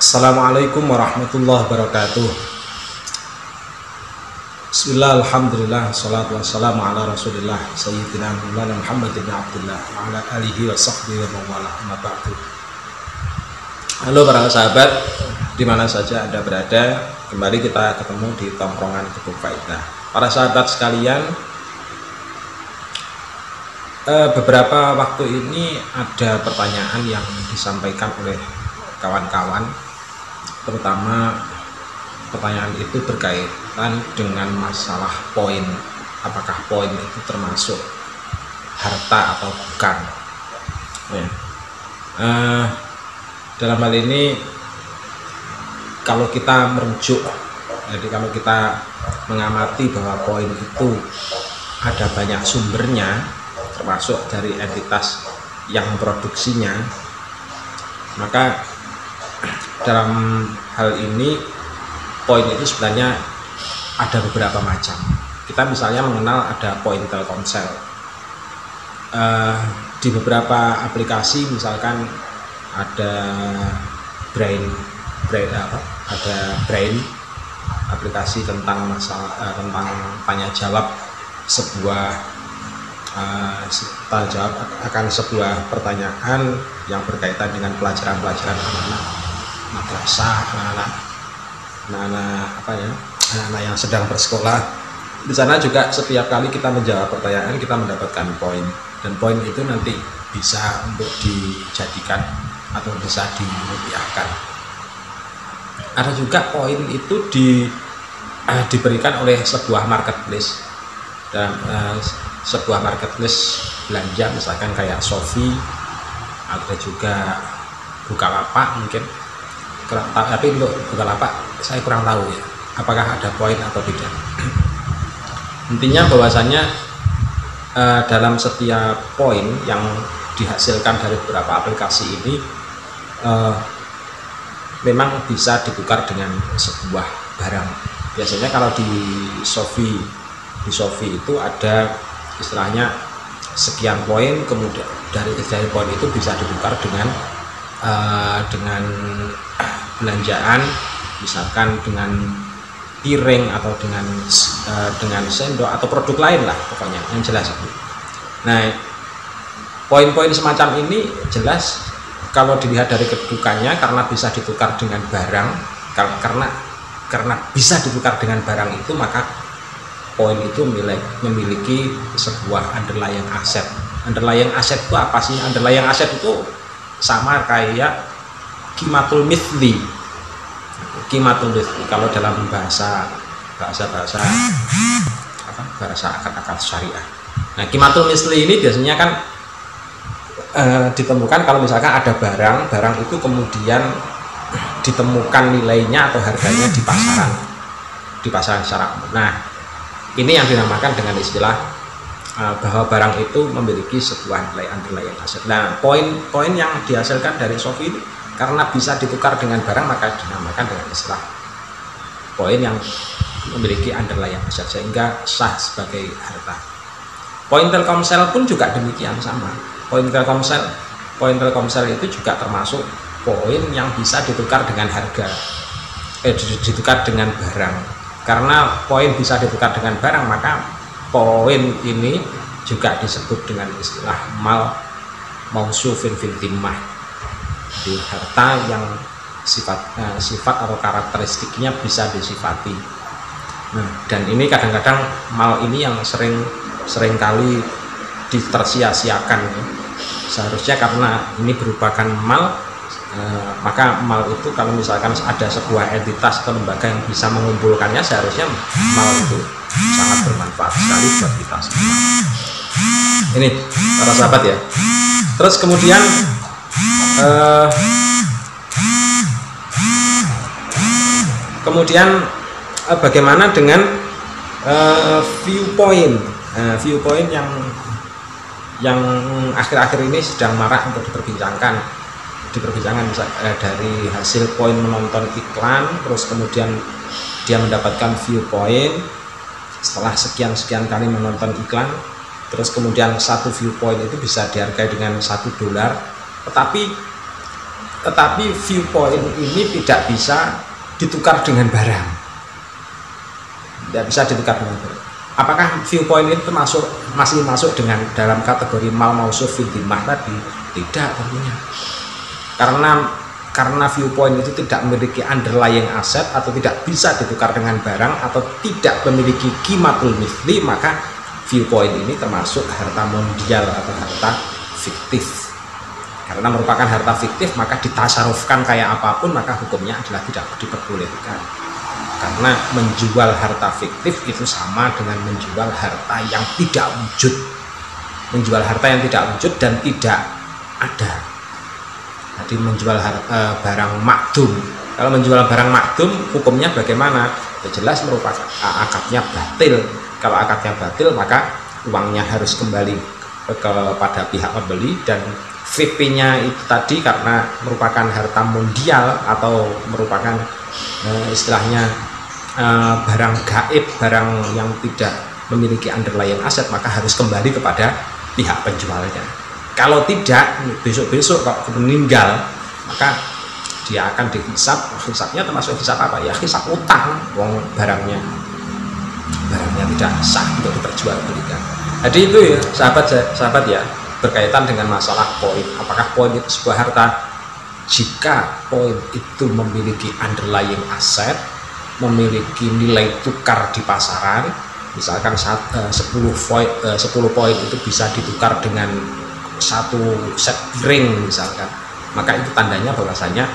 Assalamualaikum warahmatullahi wabarakatuh. Bismillah, alhamdulillah, salatu wassalamu ala rasulillah Sayyidina Muhammad bin Abdullah wa ala alihi wa sahbihi wa mawala amma ba'du. Halo para sahabat, dimana saja Anda berada, kembali kita ketemu di tongkrongan Gebuk Faedah. Para sahabat sekalian, beberapa waktu ini ada pertanyaan yang disampaikan oleh kawan-kawan, terutama pertanyaan itu berkaitan dengan masalah poin, apakah poin itu termasuk harta atau bukan ya. Dalam hal ini kalau kita merujuk, jadi kalau kita mengamati bahwa poin itu ada banyak sumbernya, termasuk dari entitas yang memproduksinya, maka dalam hal ini poin itu sebenarnya ada beberapa macam. Kita misalnya mengenal ada poin Telkomsel. Di beberapa aplikasi misalkan ada Brain aplikasi tentang masalah tentang tanya jawab tanya jawab akan sebuah pertanyaan yang berkaitan dengan pelajaran-pelajaran anak-anak madrasah, anak-anak yang sedang bersekolah. Di sana juga setiap kali kita menjawab pertanyaan kita mendapatkan poin, dan poin itu nanti bisa untuk dijadikan atau bisa dirupiahkan. Ada juga poin itu diberikan oleh sebuah marketplace, dan sebuah marketplace belanja misalkan kayak Shopee, ada juga Bukalapak mungkin. Tapi untuk Bukalapak saya kurang tahu ya, apakah ada poin atau tidak. Intinya bahwasannya dalam setiap poin yang dihasilkan dari beberapa aplikasi ini memang bisa ditukar dengan sebuah barang. Biasanya kalau di Shopee itu ada istilahnya sekian poin, kemudian dari poin itu bisa ditukar dengan belanjaan, misalkan dengan piring atau dengan sendok atau produk lain lah pokoknya yang jelas itu. Nah, poin-poin semacam ini jelas kalau dilihat dari kedudukannya karena bisa ditukar dengan barang, karena bisa ditukar dengan barang itu, maka poin itu memiliki sebuah underlying asset. Underlying asset itu apa sih? Underlying asset itu sama kayak qimatul mithli. Qimatul mithli kalau dalam bahasa akad syariah. Nah, qimatul mithli ini biasanya kan ditemukan kalau misalkan ada barang itu kemudian ditemukan nilainya atau harganya di pasaran secara umum. Nah, ini yang dinamakan dengan istilah bahwa barang itu memiliki sebuah nilai underlying asset. Nah, poin yang dihasilkan dari Shopee ini karena bisa ditukar dengan barang, maka dinamakan dengan istilah poin yang memiliki underlying asset sehingga sah sebagai harta. Poin Telkomsel pun juga demikian, sama. Poin Telkomsel itu juga termasuk poin yang bisa ditukar dengan harga, ditukar dengan barang. Karena poin bisa ditukar dengan barang, maka poin ini juga disebut dengan istilah mal mausufin fil dhimmah, di harta yang sifat atau karakteristiknya bisa disifati. Nah, dan ini kadang-kadang mal ini yang sering kali ditersia-siakan ya. Seharusnya karena ini merupakan mal, maka mal itu kalau misalkan ada sebuah entitas atau lembaga yang bisa mengumpulkannya, seharusnya mal itu sangat bermanfaat sekali buat kita semua. Ini para sahabat ya. Terus kemudian bagaimana dengan viewpoint? Viewpoint yang akhir-akhir ini sedang marak untuk diperbincangkan dari hasil poin menonton iklan, terus kemudian dia mendapatkan viewpoint setelah sekian kali menonton iklan, terus kemudian satu viewpoint itu bisa dihargai dengan $1, tetapi tetapi viewpoint ini tidak bisa ditukar dengan barang, tidak bisa ditukar dengan barang. Apakah viewpoint itu masih masuk dalam kategori mal mausuf fil dhimmah tadi? Tidak tentunya, karena viewpoint itu tidak memiliki underlying aset atau tidak bisa ditukar dengan barang atau tidak memiliki qimatul mithli, maka viewpoint ini termasuk harta mondial atau harta fiktif. Karena merupakan harta fiktif, maka ditasarufkan kayak apapun, maka hukumnya adalah tidak diperbolehkan. Karena menjual harta fiktif itu sama dengan menjual harta yang tidak wujud, menjual harta yang tidak wujud dan tidak ada. Jadi menjual barang makdum. Kalau menjual barang makdum, hukumnya bagaimana? Ya jelas merupakan akadnya batil. Kalau akadnya batil, maka uangnya harus kembali kepada pihak pembeli, dan VP-nya itu tadi karena merupakan harta mondial atau merupakan istilahnya barang gaib, barang yang tidak memiliki underlying aset, maka harus kembali kepada pihak penjualnya. Kalau tidak, besok-besok kalau meninggal, maka dia akan dihisap. Hisapnya termasuk hisap apa ya? Hisap utang, wong barangnya tidak sah untuk diperjualbelikan. Jadi itu ya sahabat ya, berkaitan dengan masalah poin. Apakah poin itu sebuah harta? Jika poin itu memiliki underlying aset, memiliki nilai tukar di pasaran, misalkan 10 poin itu bisa ditukar dengan satu set piring misalkan, maka itu tandanya bahwasanya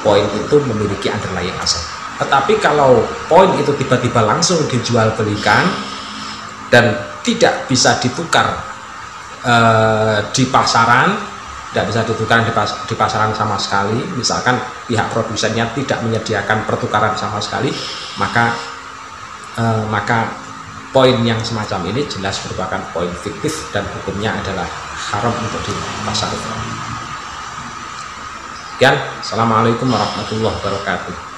poin itu memiliki underlying aset. Tetapi kalau poin itu tiba-tiba langsung dijual belikan dan tidak bisa ditukar di pasaran, tidak bisa ditukar di pasaran sama sekali, misalkan pihak produsennya tidak menyediakan pertukaran sama sekali, maka poin yang semacam ini jelas merupakan poin fiktif dan hukumnya adalah haram untuk dipasarkan. Sekian, assalamualaikum warahmatullahi wabarakatuh.